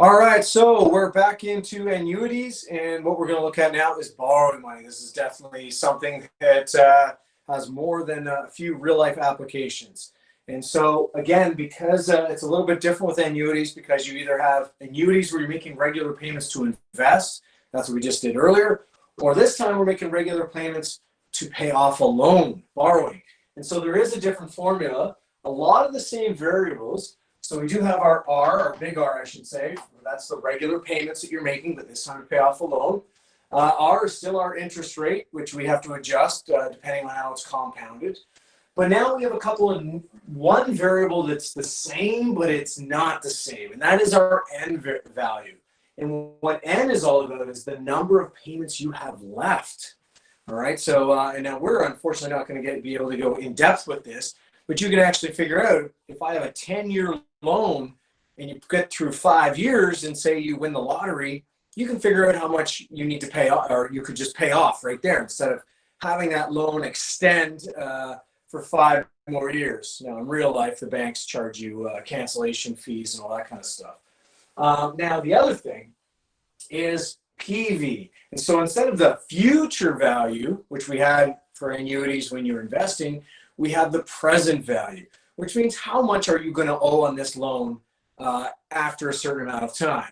All right, so we're back into annuities, and what we're going to look at now is borrowing money. This is definitely something that has more than a few real-life applications. And so, again, because it's a little bit different with annuities, because you either have annuities where you're making regular payments to invest, that's what we just did earlier, or this time we're making regular payments to pay off a loan, borrowing. And so there is a different formula, a lot of the same variables. So we do have our R, our big R, I should say. That's the regular payments that you're making, but this time to pay off a loan. R is still our interest rate, which we have to adjust depending on how it's compounded. But now we have a couple of one variable that's the same, but it's not the same, and that is our N value. And what N is all about is the number of payments you have left. All right. So and now we're unfortunately not going to be able to go in depth with this, but you can actually figure out if I have a 10-year loan and you get through 5 years and say you win the lottery, you can figure out how much you need to pay off, or you could just pay off right there instead of having that loan extend for 5 more years. Now, in real life, the banks charge you cancellation fees and all that kind of stuff. Now, the other thing is PV. And so instead of the future value, which we had for annuities when you're investing, we have the present value, which means how much are you going to owe on this loan after a certain amount of time,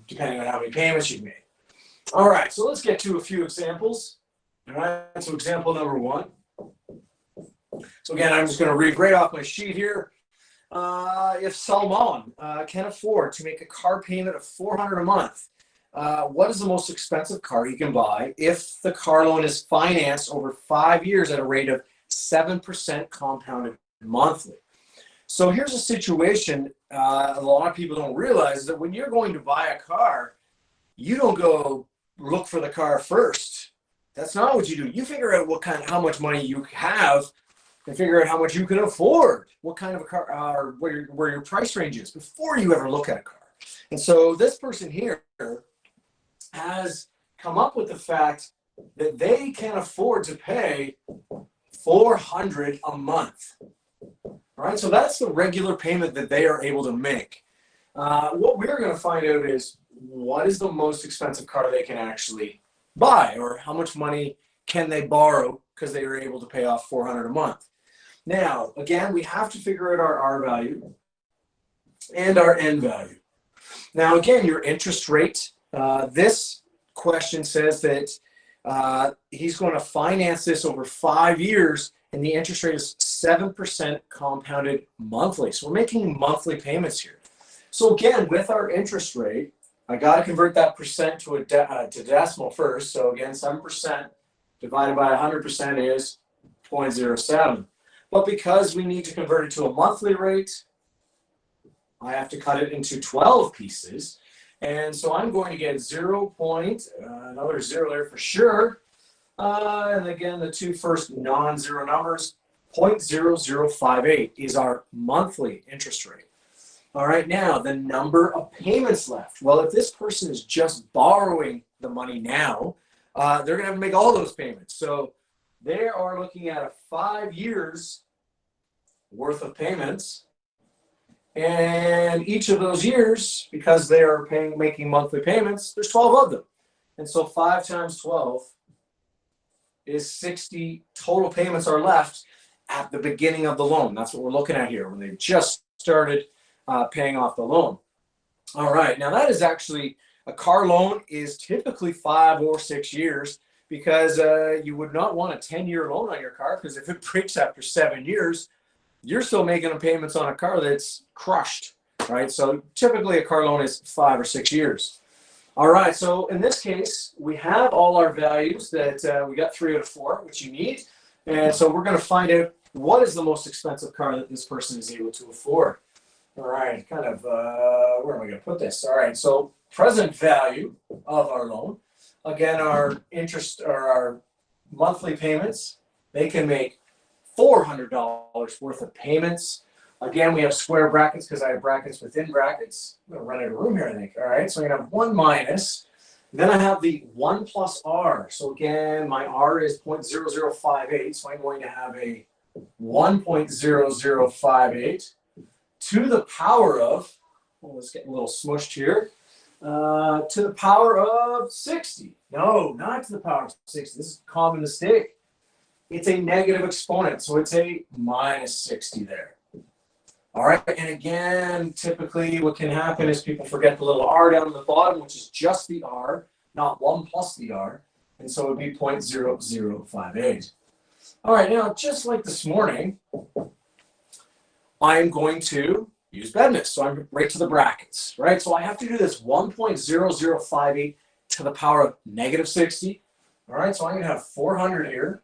depending on how many payments you've made. All right, so let's get to a few examples. All right, so example number 1. So again, I'm just going to read right off my sheet here. If Salman can afford to make a car payment of $400 a month, what is the most expensive car he can buy if the car loan is financed over 5 years at a rate of 7% compounded monthly? So here's a situation a lot of people don't realize, that when you're going to buy a car, you don't go look for the car first. That's not what you do. You figure out how much money you have and figure out how much you can afford, what kind of a car, or where your price range is before you ever look at a car. And so this person here has come up with the fact that they can afford to pay $400 a month. All right, so that's the regular payment that they are able to make. What we're going to find out is what is the most expensive car they can actually buy, or how much money can they borrow because they are able to pay off $400 a month. Now, again, we have to figure out our R value and our N value. Now, again, your interest rate, this question says that he's going to finance this over 5 years, and the interest rate is 7% compounded monthly. So we're making monthly payments here. So again, with our interest rate, I got to convert that percent to to decimal first. So again, 7% divided by 100% is 0.07. But because we need to convert it to a monthly rate, I have to cut it into 12 pieces. And so I'm going to get another 0 there for sure. And again, the two first non-zero numbers, 0.0058 is our monthly interest rate. All right, now the number of payments left. Well, if this person is just borrowing the money now, they're going to have to make all those payments. So they are looking at 5 years worth of payments. And each of those years, because they are making monthly payments, there's 12 of them. And so 5 times 12 is 60 total payments are left at the beginning of the loan. That's what we're looking at here when they just started paying off the loan. All right, now that is actually, a car loan is typically 5 or 6 years, because you would not want a 10-year loan on your car, because if it breaks after 7 years, you're still making payments on a car that's crushed, right? So typically a car loan is 5 or 6 years. All right, so in this case, we have all our values that we got 3 out of 4, which you need. And so we're going to find out what is the most expensive car that this person is able to afford. All right, where am I going to put this? All right, so present value of our loan. Again, our interest, or our monthly payments, they can make $400 worth of payments. Again, we have square brackets because I have brackets within brackets. I'm going to run out of room here, I think. All right, so I'm going to have 1 minus. Then I have the 1 plus R. So again, my R is 0.0058. So I'm going to have a 1.0058 to the power of let's get a little smushed here, to the power of 60. No, not to the power of 60. This is a common mistake. It's a negative exponent, so it's a minus 60 there. All right, and again, typically what can happen is people forget the little r down at the bottom, which is just the r, not 1 plus the r, and so it would be 0.0058. All right, now, just like this morning, I'm going to use bedness. So I'm right to the brackets, right? So I have to do this 1.0058 to the power of negative 60. All right, so I'm going to have 400 here.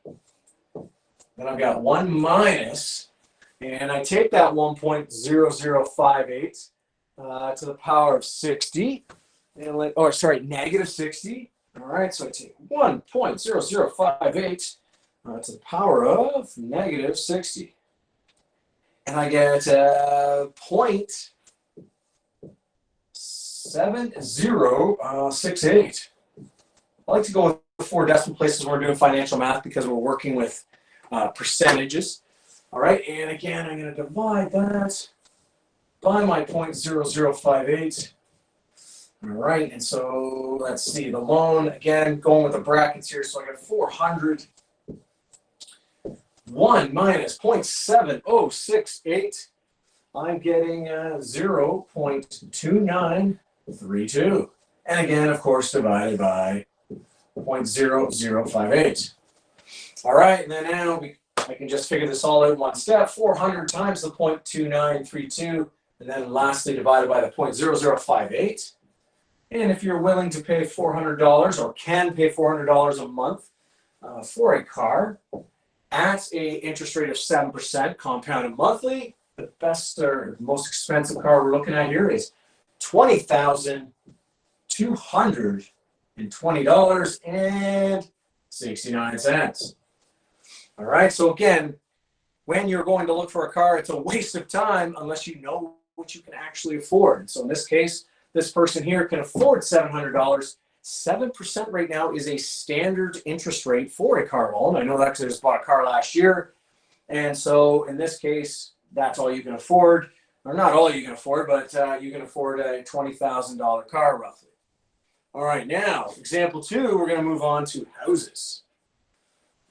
Then I've got 1 minus, and I take that 1.0058 to the power of 60, and negative 60. All right, so I take 1.0058 to the power of negative 60. And I get 0.7068. I like to go with 4 decimal places when we're doing financial math because we're working with percentages. All right, and again, I'm going to divide that by my 0.0058. All right, and so let's see, the loan, again, going with the brackets here, so I got 400. 1 minus 0.7068, I'm getting 0.2932. And again, of course, divided by 0.0058. All right, and then now I can just figure this all out in one step. 400 times the 0.2932, and then lastly divided by the 0.0058. And if you're willing to pay $400 or can pay $400 a month for a car, at a interest rate of 7% compounded monthly, the best or most expensive car we're looking at here is $20,220.69. All right, so again, when you're going to look for a car, it's a waste of time unless you know what you can actually afford. So in this case, this person here can afford $700. 7% right now is a standard interest rate for a car loan. I know that because I just bought a car last year. And so in this case, that's all you can afford. Or not all you can afford, but you can afford a $20,000 car roughly. All right, now, example 2, we're going to move on to houses.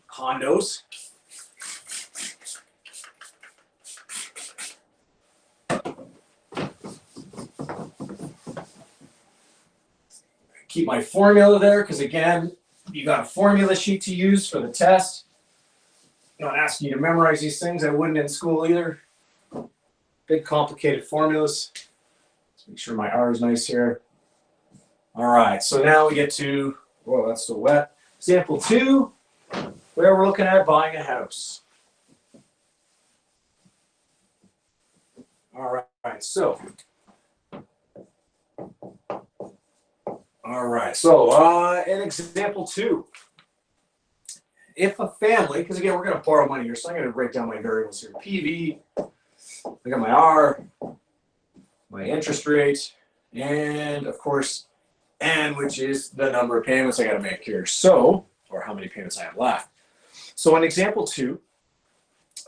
Condos. Keep my formula there because, again, you got a formula sheet to use for the test. I'm not asking you to memorize these things. I wouldn't in school either. Big, complicated formulas. Let's make sure my R is nice here. All right, so now we get to, whoa, that's still wet. Example 2, where we're looking at buying a house. All right, so in example 2, if a family, because again, we're going to borrow money here, so I'm going to break down my variables here. PV, I got my R, my interest rate, and of course, N, which is the number of payments I got to make here. So, or how many payments I have left. So in example 2,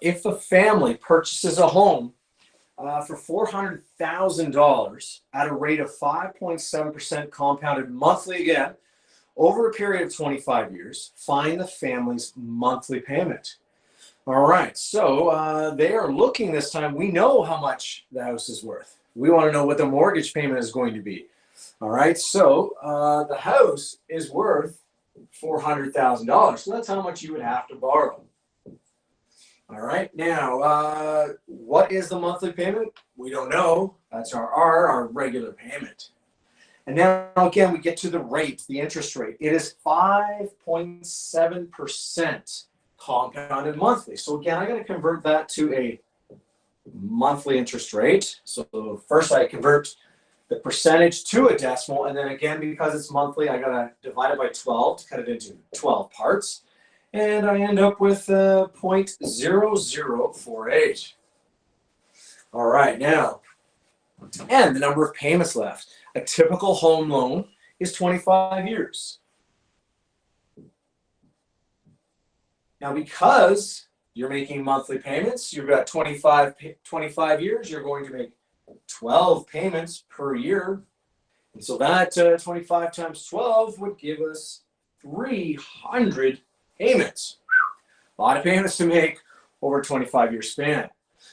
if a family purchases a home for $400,000 at a rate of 5.7% compounded monthly again, over a period of 25 years, find the family's monthly payment. All right, so they are looking this time. We know how much the house is worth. We want to know what the mortgage payment is going to be. All right, so the house is worth $400,000. So that's how much you would have to borrow. All right, now, what is the monthly payment? We don't know. That's our R, our regular payment. And now, again, we get to the rate, the interest rate. It is 5.7% compounded monthly. So again, I'm going to convert that to a monthly interest rate. So first I convert the percentage to a decimal, and then again, because it's monthly, I got to divide it by 12 to cut it into 12 parts. And I end up with 0.0048. All right, now, and the number of payments left. A typical home loan is 25 years. Now, because you're making monthly payments, you've got 25 years, you're going to make 12 payments per year. And so that 25 times 12 would give us 300 payments. A lot of payments to make over a 25-year span.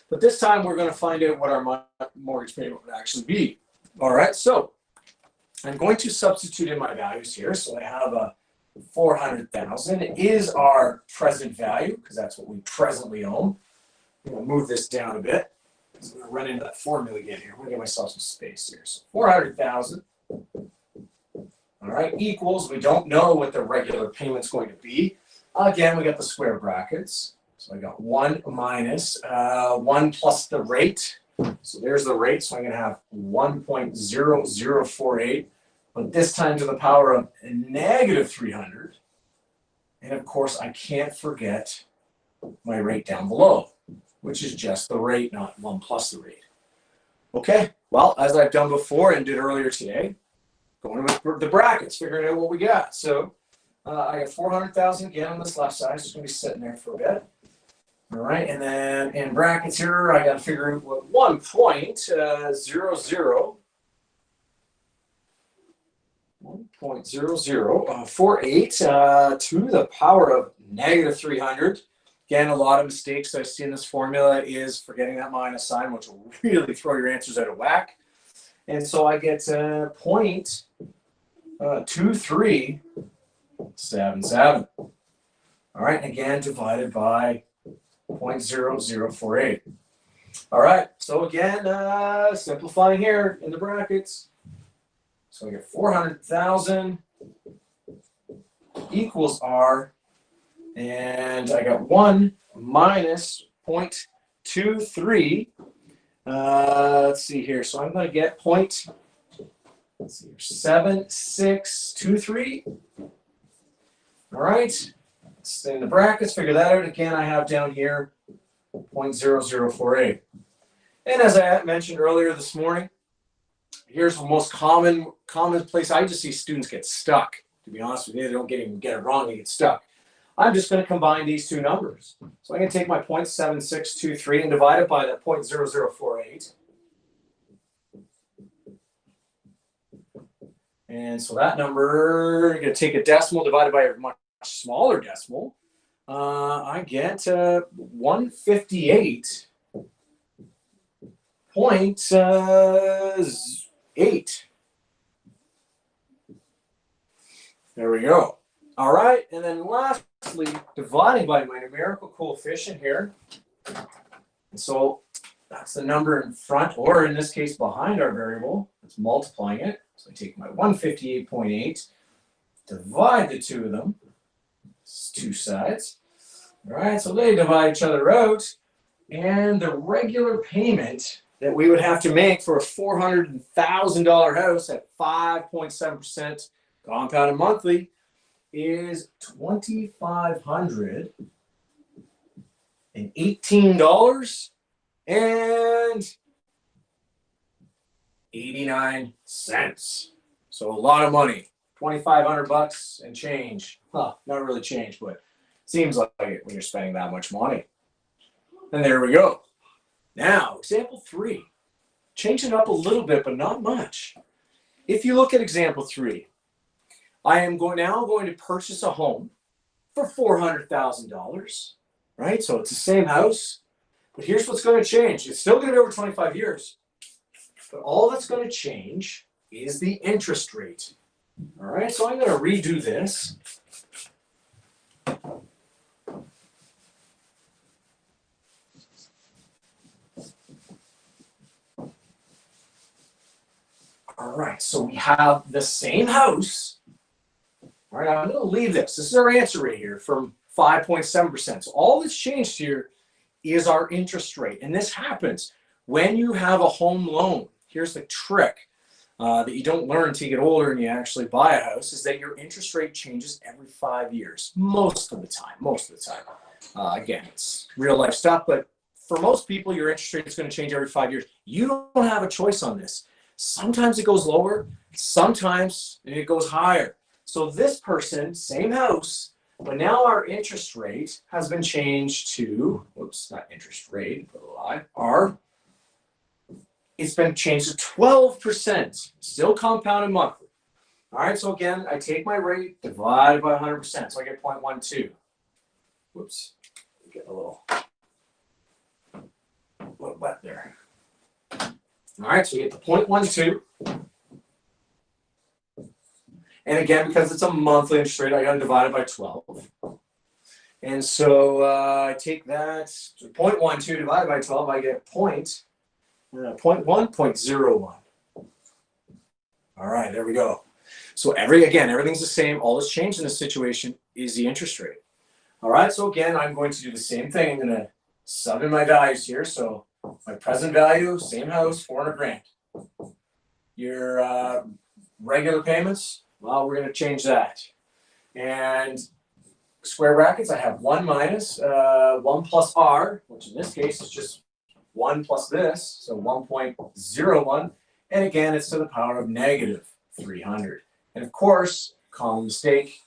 But this time we're going to find out what our mortgage payment would actually be. All right, so I'm going to substitute in my values here. So I have a 400,000 is our present value because that's what we presently own. I'm going to move this down a bit. I'm going to run into that formula again here. I'm going to give myself some space here. So 400,000. All right, equals, we don't know what the regular payment's going to be. Again, we got the square brackets. So I got 1 minus 1 plus the rate. So there's the rate. So I'm going to have 1.0048, but this time to the power of negative 300. And of course, I can't forget my rate down below, which is just the rate, not 1 plus the rate. Okay, well, as I've done before and did earlier today, going with the brackets, figuring out what we got. So I got 400,000 again on this left side. It's just going to be sitting there for a bit. All right, and then in brackets here, I got to figure out what 1.0048 to the power of negative 300. Again, a lot of mistakes I see in this formula is forgetting that minus sign, which will really throw your answers out of whack. And so I get 0.2377. All right, and again, divided by 0.0048. All right, so again, simplifying here in the brackets. So I get 400,000 equals R, and I got 1 minus 0.23. Let's see here. So I'm going to get 0.7623. All right. It's in the brackets. Figure that out. Again, I have down here 0.0048. And as I mentioned earlier this morning, here's the most common place I just see students get stuck. To be honest with you, they don't get it wrong. They get stuck. I'm just going to combine these two numbers. So I'm going to take my 0.7623 and divide it by that 0.0048. And so that number, you're going to take a decimal divided by a much smaller decimal. I get 158.8. There we go. All right, and then lastly, dividing by my numerical coefficient here. And so that's the number in front, or in this case, behind our variable. It's multiplying it. So I take my 158.8, divide the two of them. It's two sides. All right, so they divide each other out. And the regular payment that we would have to make for a $400,000 house at 5.7% compounded monthly is $2,518.89. So a lot of money. $2,500 and change. Huh, not really change, but seems like it when you're spending that much money. And there we go. Now, example 3. Change it up a little bit, but not much. If you look at example 3, I am now going to purchase a home for $400,000, right? So it's the same house, but here's what's going to change. It's still going to be over 25 years, but all that's going to change is the interest rate. All right, so I'm going to redo this. All right, so we have the same house. All right, I'm going to leave this. This is our answer right here from 5.7%. So all that's changed here is our interest rate. And this happens when you have a home loan. Here's the trick that you don't learn until you get older and you actually buy a house, is that your interest rate changes every 5 years. Most of the time. Again, it's real life stuff, but for most people, your interest rate is going to change every 5 years. You don't have a choice on this. Sometimes it goes lower, sometimes it goes higher. So this person, same house, but now our interest rate has been changed to, whoops, not interest rate, but our it's been changed to 12%, still compounded monthly. All right, so again, I take my rate divided by 100%, so I get 0.12. Whoops, get a little wet there. All right, so we get the 0.12. And again, because it's a monthly interest rate, I got to divide it by 12. And so I take that, 0.12 divided by 12, I get 0.01. All right, there we go. So everything's the same. All that's changed in this situation is the interest rate. All right, so again, I'm going to do the same thing. I'm going to sub in my values here. So my present value, same house, 400 grand. Your regular payments, well, we're going to change that. And square brackets, I have 1 minus 1 plus r, which in this case is just 1 plus this, so 1.01. And again, it's to the power of negative 300. And of course, common mistake,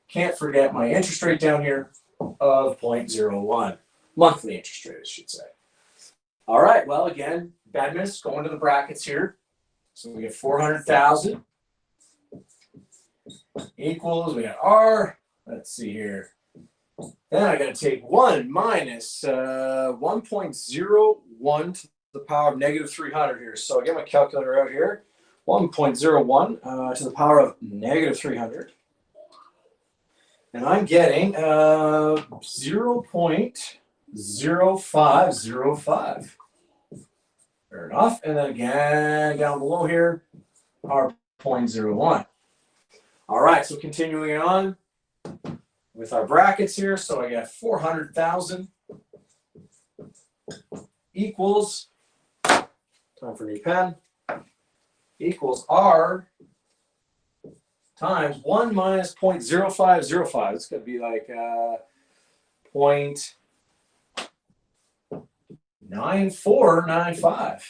can't forget my interest rate down here of 0.01. Monthly interest rate, I should say. All right, well, again, bad miss, going to the brackets here. So we get 400,000 equals, we got R, let's see here. Then I got to take 1 minus 1.01 to the power of negative 300 here. So I get my calculator out here. 1.01 to the power of negative 300. And I'm getting 0.0505. Fair enough. And then again, down below here, our 0.01. All right, so continuing on with our brackets here. So I got 400,000 equals, time for a new pen, equals R times 1 minus 0.0505. It's going to be like 0.9495.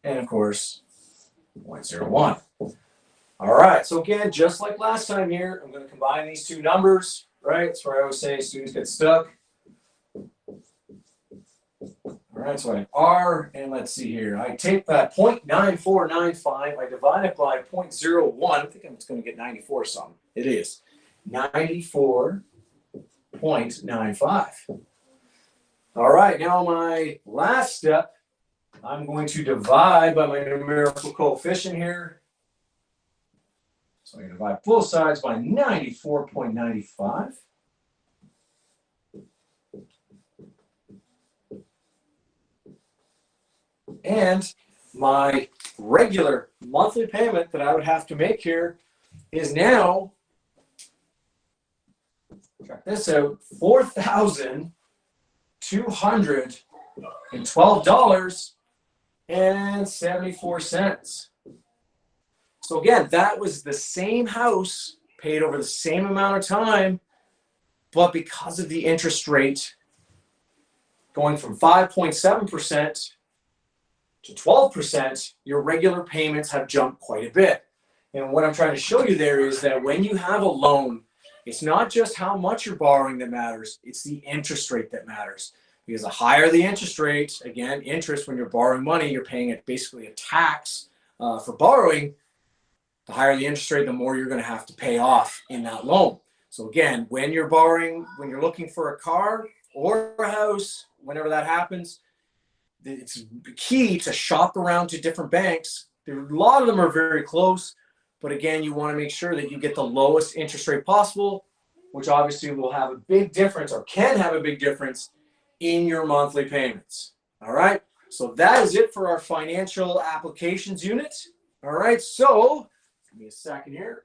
And of course, 0.01. All right, so again, just like last time here, I'm going to combine these two numbers, right? That's where I always say students get stuck. All right, so I have R, and let's see here. I take that 0.9495, I divide it by 0.01. I think I'm just going to get 94 something. It is 94.95. All right, now my last step, I'm going to divide by my numerical coefficient here. So I'm going to divide both sides by 94.95. And my regular monthly payment that I would have to make here is now, check this out, $4,212.74. So again, that was the same house paid over the same amount of time, but because of the interest rate going from 5.7% to 12%, your regular payments have jumped quite a bit. And what I'm trying to show you there is that when you have a loan, it's not just how much you're borrowing that matters, it's the interest rate that matters. Because the higher the interest rate, again, interest, when you're borrowing money, you're paying basically a tax for borrowing. The higher the interest rate, the more you're going to have to pay off in that loan. So again, when you're borrowing, when you're looking for a car or a house, whenever that happens, it's key to shop around to different banks. A lot of them are very close, but again, you want to make sure that you get the lowest interest rate possible, which obviously will have a big difference, or can have a big difference, in your monthly payments. All right, so that is it for our financial applications unit. All right, so give me a second here.